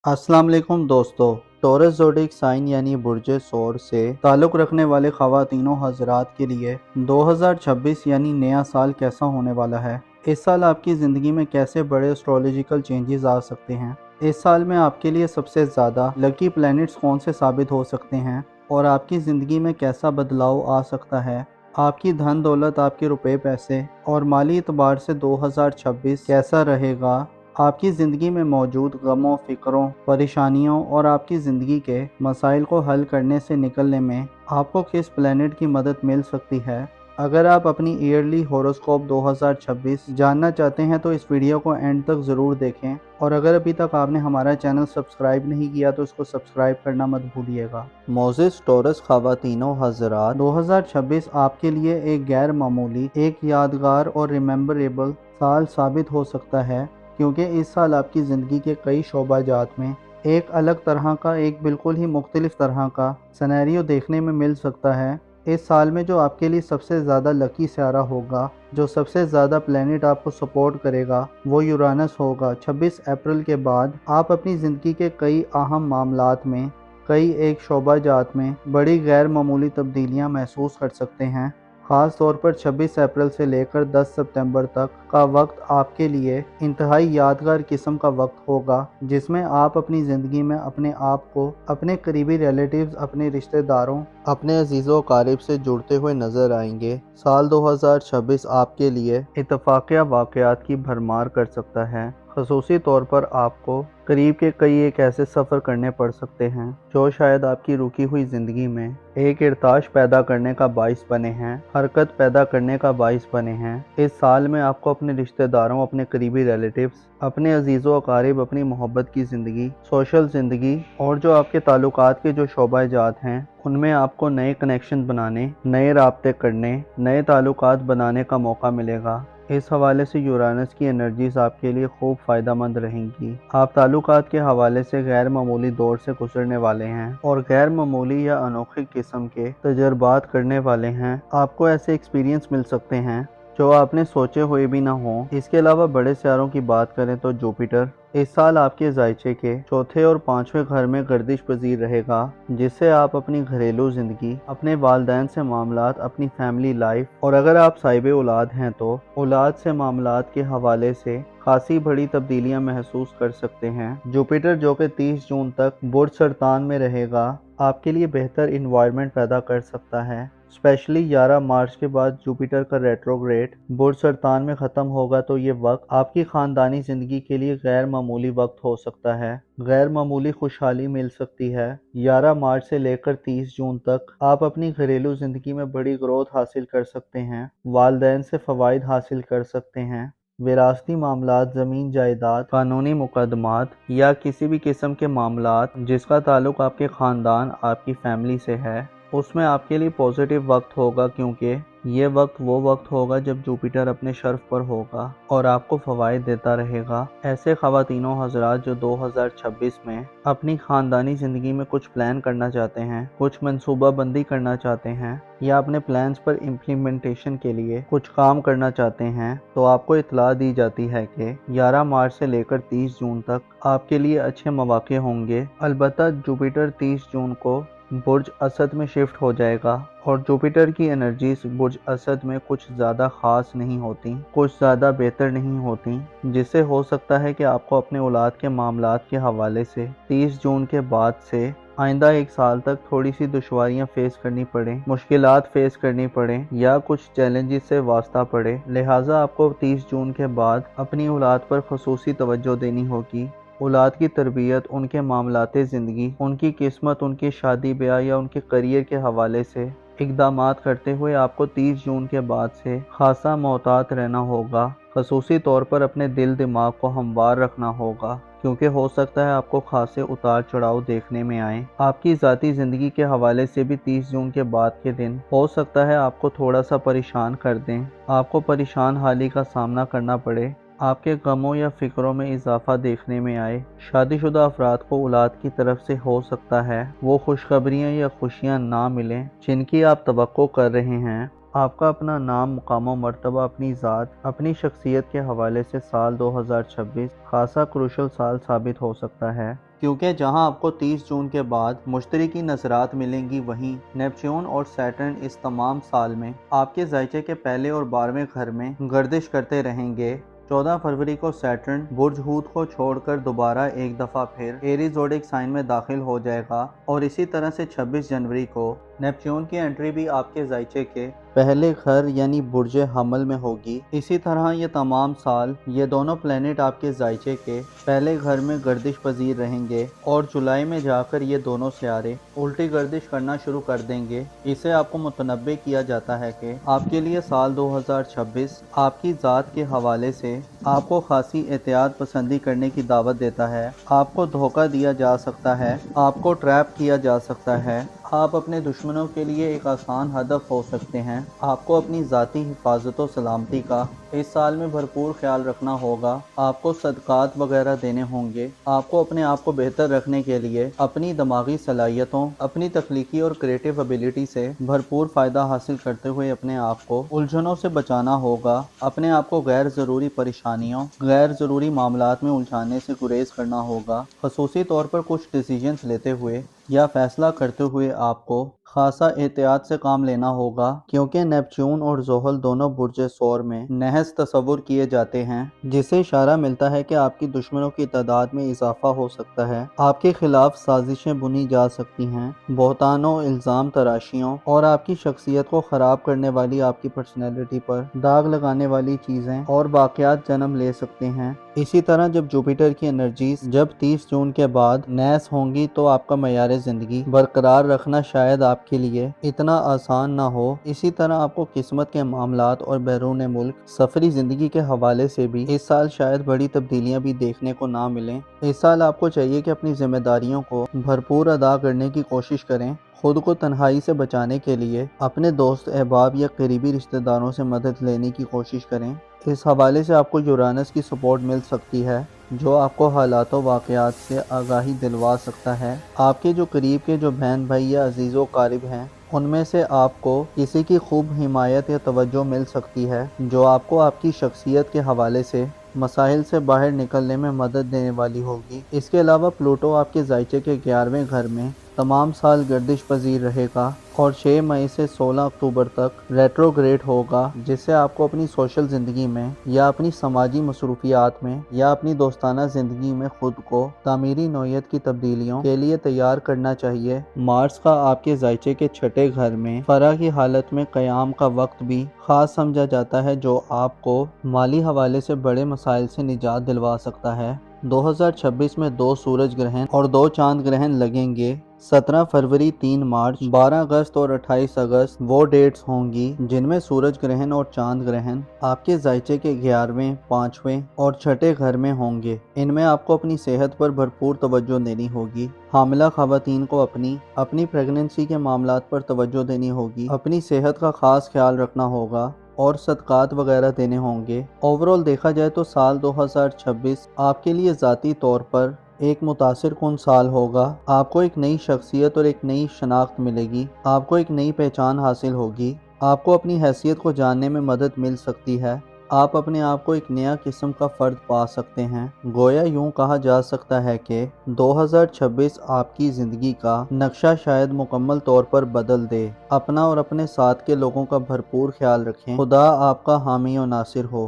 अस्सलाम वालेकुम दोस्तों। टॉरस ज़ोडिक साइन यानी बुर्ज सौर से ताल्लुक़ रखने वाले ख़वातीनों हज़रात के लिए 2026 यानी नया साल कैसा होने वाला है। इस साल आपकी ज़िंदगी में कैसे बड़े एस्ट्रोलॉजिकल चेंजेस आ सकते हैं। इस साल में आपके लिए सबसे ज़्यादा लकी प्लैनेट्स कौन से साबित हो सकते हैं और आपकी ज़िंदगी में कैसा बदलाव आ सकता है। आपकी धन दौलत, आपके रुपए पैसे और माली एतबार से 2026 कैसा रहेगा। आपकी ज़िंदगी में मौजूद गमों, फ़िक्रों, परेशानियों और आपकी ज़िंदगी के मसाइल को हल करने से निकलने में आपको किस प्लैनेट की मदद मिल सकती है। अगर आप अपनी ईयरली हॉरोस्कोप 2026 जानना चाहते हैं तो इस वीडियो को एंड तक ज़रूर देखें, और अगर अभी तक आपने हमारा चैनल सब्सक्राइब नहीं किया तो इसको सब्सक्राइब करना मत भूलिएगा। मोज़िस टॉरस ख़वातीनों हज़रात, 2026 आपके लिए एक गैर मामूली, एक यादगार और रिमेम्बरेबल साल साबित हो सकता है, क्योंकि इस साल आपकी ज़िंदगी के कई शोबाजात में एक अलग तरह का, एक बिल्कुल ही मुख्तलिफ तरह का सिनेरियो देखने में मिल सकता है। इस साल में जो आपके लिए सबसे ज़्यादा लकी सितारा होगा, जो सबसे ज़्यादा प्लेनेट आपको सपोर्ट करेगा, वो यूरानस होगा। 26 अप्रैल के बाद आप अपनी ज़िंदगी के कई अहम मामलात में, कई एक शोबाजात में बड़ी गैर मामूली तब्दीलियाँ महसूस कर सकते हैं। ख़ास तौर पर 26 अप्रैल से लेकर 10 सितंबर तक का वक्त आपके लिए इंतहाई यादगार किस्म का वक्त होगा, जिसमें आप अपनी ज़िंदगी में अपने आप को अपने करीबी रिलेटिव्स, अपने रिश्तेदारों, अपने अजीज़ों क़रीब से जुड़ते हुए नज़र आएंगे। साल 2026 आपके लिए इत्तफ़ाक़िया वाक़यात की भरमार कर सकता है। ख़ुसूसी तौर पर आपको करीब के कई एक ऐसे सफ़र करने पड़ सकते हैं जो शायद आपकी रुकी हुई ज़िंदगी में एक इर्ताश पैदा करने का बाइस बने हैं, हरकत पैदा करने का बाइस बने हैं। इस साल में आपको अपने रिश्तेदारों, अपने करीबी रिलेटिव्स, अपने अजीज़ों अकारिब, अपनी मोहब्बत की ज़िंदगी, सोशल ज़िंदगी और जो आपके ताल्लुकात के जो शोबाजात हैं, उनमें आपको नए कनेक्शन बनाने, नए राब्ते करने, नए ताल्लुकात बनाने का मौका मिलेगा। इस हवाले से यूरानस की एनर्जीज आपके लिए खूब फ़ायदेमंद रहेंगी। आप ताल्लुकात के हवाले से गैर मामूली दौर से गुजरने वाले हैं और गैर मामूली या अनोखी किस्म के तजर्बात करने वाले हैं। आपको ऐसे एक्सपीरियंस मिल सकते हैं जो आपने सोचे हुए भी ना हो। इसके अलावा बड़े सितारों की बात करें तो जुपिटर इस साल आपके ज़ायचे के चौथे और पांचवें घर में गर्दिश पजीर रहेगा, जिससे आप अपनी घरेलू ज़िंदगी, अपने वालिदैन से मामलात, अपनी फैमिली लाइफ और अगर आप साहिब औलाद हैं तो औलाद से मामलात के हवाले से खासी बड़ी तब्दीलियां महसूस कर सकते हैं। जुपिटर जो कि 30 जून तक बुर्ज सरतान में रहेगा, आपके लिए बेहतर इन्वायरमेंट पैदा कर सकता है। स्पेशली 11 मार्च के बाद जुपिटर का रेट्रोग्रेड बुर्ज सरतान में ख़त्म होगा तो ये वक्त आपकी ख़ानदानी ज़िंदगी के लिए गैर मामूली वक्त हो सकता है। गैर मामूली खुशहाली मिल सकती है। 11 मार्च से लेकर 30 जून तक आप अपनी घरेलू ज़िंदगी में बड़ी ग्रोथ हासिल कर सकते हैं, वालिदैन से फ़वाइद हासिल कर सकते हैं। विरासती मामलात, ज़मीन जायदाद, कानूनी मुकदमात या किसी भी किस्म के मामलात जिसका ताल्लुक़ आपके ख़ानदान, आपकी फैमिली से है, उसमें आपके लिए पॉजिटिव वक्त होगा, क्योंकि ये वक्त वो वक्त होगा जब जुपिटर अपने शर्फ पर होगा और आपको फ़वाइद देता रहेगा। ऐसे ख़वातीनों हज़रात जो 2026 में अपनी ख़ानदानी ज़िंदगी में कुछ प्लान करना चाहते हैं, कुछ मनसूबा बंदी करना चाहते हैं या अपने प्लान्स पर इम्प्लीमेंटेशन के लिए कुछ काम करना चाहते हैं, तो आपको इत्तला दी जाती है कि 11 मार्च से लेकर 30 जून तक आपके लिए अच्छे मौके होंगे। अलबत्ता जुपिटर 30 जून को बुर्ज असद में शिफ्ट हो जाएगा और जुपिटर की एनर्जीज बुर्ज असद में कुछ ज़्यादा ख़ास नहीं होती, कुछ ज़्यादा बेहतर नहीं होती, जिससे हो सकता है कि आपको अपने औलाद के मामलात के हवाले से 30 जून के बाद से आइंदा एक साल तक थोड़ी सी दुश्वारियाँ फेस करनी पड़ें, मुश्किलात फेस करनी पड़ें या कुछ चैलेंजेस से वास्ता पड़े। लिहाजा आपको 30 जून के बाद अपनी औलाद पर ख़ुसूसी तवज्जो देनी होगी। औलाद की तरबियत, उनके मामलाते ज़िंदगी, उनकी किस्मत, उनकी शादी ब्याह या उनके करियर के हवाले से इक़दामात करते हुए आपको 30 जून के बाद से खासा मोहतात रहना होगा। ख़ुसूसी तौर पर अपने दिल दिमाग को हमवार रखना होगा, क्योंकि हो सकता है आपको खासे उतार चढ़ाव देखने में आए। आपकी ज़ाती ज़िंदगी के हवाले से भी 30 जून के बाद के दिन हो सकता है आपको थोड़ा सा परेशान कर दें, आपको परेशान हाली का सामना करना पड़े, आपके गमों या फ़िक्रों में इजाफा देखने में आए। शादीशुदा अफराद को औलाद की तरफ से हो सकता है वो खुशखबरियाँ या खुशियाँ ना मिलें जिनकी आप तवक्को कर रहे हैं। آپ کا اپنا نام، مقام و مرتبہ، اپنی ذات، اپنی شخصیت کے حوالے سے سال 2026 خاصا کروشل سال ثابت ہو سکتا ہے، کیونکہ جہاں آپ کو 30 جون کے بعد مشترکی نظرات ملیں گی، وہیں نیپچون اور سیٹرن اس تمام سال میں آپ کے ذائچے کے پہلے اور 12ویں گھر میں گردش کرتے رہیں گے۔ 14 فروری کو سیٹرن برج ہوت کو چھوڑ کر دوبارہ ایک دفعہ پھر ایریز زوڈک سائن میں داخل ہو جائے گا، اور اسی طرح سے 26 جنوری کو نیپچون کی انٹری بھی آپ کے ذائچے کے پہلے گھر یعنی برج حمل میں ہوگی۔ اسی طرح یہ تمام سال یہ دونوں پلینٹ آپ کے ذائچے کے پہلے گھر میں گردش پذیر رہیں گے، اور جولائی میں جا کر یہ دونوں سیارے الٹی گردش کرنا شروع کر دیں گے۔ اسے آپ کو متنبع کیا جاتا ہے کہ آپ کے لیے سال 2026 آپ کی ذات کے حوالے سے آپ کو خاصی احتیاط پسندی کرنے کی دعوت دیتا ہے۔ آپ کو دھوکہ دیا جا سکتا ہے، آپ کو ٹریپ کیا جا سکتا ہے، آپ اپنے دشمنوں کے لیے ایک آسان ہدف ہو سکتے ہیں۔ آپ کو اپنی ذاتی حفاظت و سلامتی کا اس سال میں بھرپور خیال رکھنا ہوگا۔ آپ کو صدقات وغیرہ دینے ہوں گے۔ آپ کو اپنے آپ کو بہتر رکھنے کے لیے اپنی دماغی صلاحیتوں، اپنی تخلیقی اور کریٹو ابیلٹی سے بھرپور فائدہ حاصل کرتے ہوئے اپنے آپ کو الجھنوں سے بچانا ہوگا۔ اپنے آپ کو غیر ضروری پریشانیوں، غیر ضروری معاملات میں الجھانے سے گریز کرنا ہوگا۔ خصوصی طور پر کچھ ڈیسیژنز لیتے ہوئے یا فیصلہ کرتے ہوئے آپ کو خاصا احتیاط سے کام لینا ہوگا، کیونکہ نیپچون اور زحل دونوں برج ثور میں نحس تصور کیے جاتے ہیں، جس سے اشارہ ملتا ہے کہ آپ کی دشمنوں کی تعداد میں اضافہ ہو سکتا ہے۔ آپ کے خلاف سازشیں بنی جا سکتی ہیں، بہتانوں، الزام تراشیوں اور آپ کی شخصیت کو خراب کرنے والی آپ کی پرسنالٹی پر داغ لگانے والی چیزیں اور واقعات جنم لے سکتے ہیں۔ اسی طرح جب جوپیٹر کی انرجیز جب 30 جون کے بعد نیس ہوں گی تو آپ کا معیار زندگی برقرار رکھنا شاید آپ کے لیے اتنا آسان نہ ہو۔ اسی طرح آپ کو قسمت کے معاملات اور بیرون ملک سفری زندگی کے حوالے سے بھی اس سال شاید بڑی تبدیلیاں بھی دیکھنے کو نہ ملیں۔ اس سال آپ کو چاہیے کہ اپنی ذمہ داریوں کو بھرپور ادا کرنے کی کوشش کریں۔ خود کو تنہائی سے بچانے کے لیے اپنے دوست، احباب یا قریبی رشتہ داروں سے مدد لینے کی کوشش کریں۔ اس حوالے سے آپ کو یورانس کی سپورٹ مل سکتی ہے، جو آپ کو حالات و واقعات سے آگاہی دلوا سکتا ہے۔ آپ کے جو قریب کے جو بہن بھائی یا عزیز و قارب ہیں، ان میں سے آپ کو کسی کی خوب حمایت یا توجہ مل سکتی ہے، جو آپ کو آپ کی شخصیت کے حوالے سے مسائل سے باہر نکلنے میں مدد دینے والی ہوگی۔ اس کے علاوہ پلوٹو آپ کے ذائچے کے 11ویں گھر میں تمام سال گردش پذیر رہے گا اور 6 مئی سے 16 اکتوبر تک ریٹروگریڈ ہوگا، جس سے آپ کو اپنی سوشل زندگی میں یا اپنی سماجی مصروفیات میں یا اپنی دوستانہ زندگی میں خود کو تعمیری نوعیت کی تبدیلیوں کے لیے تیار کرنا چاہیے۔ مارس کا آپ کے ذائچے کے 6 گھر میں فرح کی حالت میں قیام کا وقت بھی خاص سمجھا جاتا ہے، جو آپ کو مالی حوالے سے بڑے مسائل سے نجات دلوا سکتا ہے۔ 2026 میں 2 سورج گرہن اور 2 چاند گرہن لگیں گے۔ 17 فروری، 3 مارچ، 12 اگست اور 28 اگست وہ ڈیٹس ہوں گی جن میں سورج گرہن اور چاند گرہن آپ کے ذائچے کے 11ویں، 5ویں اور 6 گھر میں ہوں گے۔ ان میں آپ کو اپنی صحت پر بھرپور توجہ دینی ہوگی۔ حاملہ خواتین کو اپنی پریگننسی کے معاملات پر توجہ دینی ہوگی، اپنی صحت کا خاص خیال رکھنا ہوگا اور صدقات وغیرہ دینے ہوں گے۔ اوورال دیکھا جائے تو سال 2026 آپ کے لیے ذاتی طور پر ایک متاثر کن سال ہوگا۔ آپ کو ایک نئی شخصیت اور ایک نئی شناخت ملے گی، آپ کو ایک نئی پہچان حاصل ہوگی، آپ کو اپنی حیثیت کو جاننے میں مدد مل سکتی ہے، آپ اپنے آپ کو ایک نیا قسم کا فرد پا سکتے ہیں۔ گویا یوں کہا جا سکتا ہے کہ 2026 آپ کی زندگی کا نقشہ شاید مکمل طور پر بدل دے۔ اپنا اور اپنے ساتھ کے لوگوں کا بھرپور خیال رکھیں۔ خدا آپ کا حامی و ناصر ہو۔